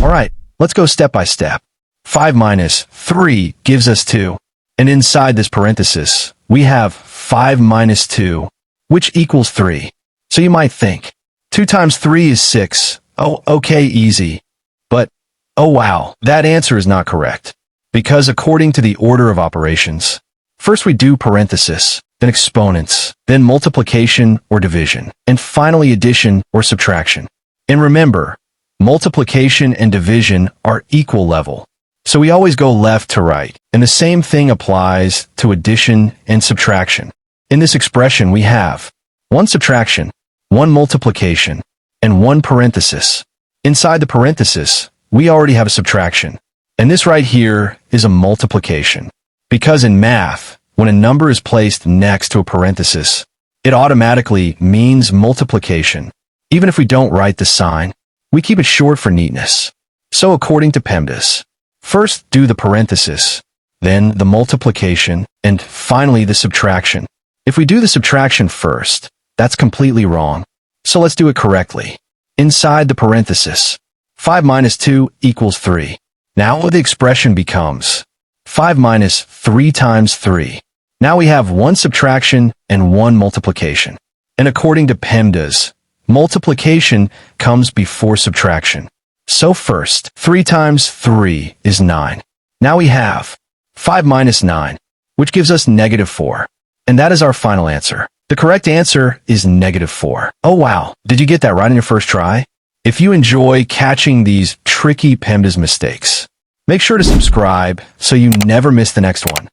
All right, let's go step by step. 5 minus 3 gives us 2. And inside this parenthesis, we have 5 minus 2, which equals 3. So you might think, 2 times 3 is 6. Oh, okay, easy. But, oh wow, that answer is not correct. Because according to the order of operations, first we do parenthesis, then exponents, then multiplication or division, and finally addition or subtraction. And remember, multiplication and division are equal level. So we always go left to right, and the same thing applies to addition and subtraction. In this expression we have 1 subtraction, 1 multiplication, and 1 parenthesis. Inside the parenthesis, we already have a subtraction. And this right here is a multiplication. Because in math, when a number is placed next to a parenthesis, it automatically means multiplication. Even if we don't write the sign, we keep it short for neatness. So according to PEMDAS, first do the parenthesis, then the multiplication, and finally the subtraction. If we do the subtraction first, that's completely wrong. So let's do it correctly. Inside the parenthesis, 5 minus 2 equals 3. Now the expression becomes 5 minus 3 times 3. Now we have 1 subtraction and 1 multiplication. And according to PEMDAS, multiplication comes before subtraction. So first, 3 times 3 is 9. Now we have 5 minus 9, which gives us -4. And that is our final answer. The correct answer is -4. Oh wow, did you get that right on your first try? If you enjoy catching these tricky PEMDAS mistakes, make sure to subscribe so you never miss the next one.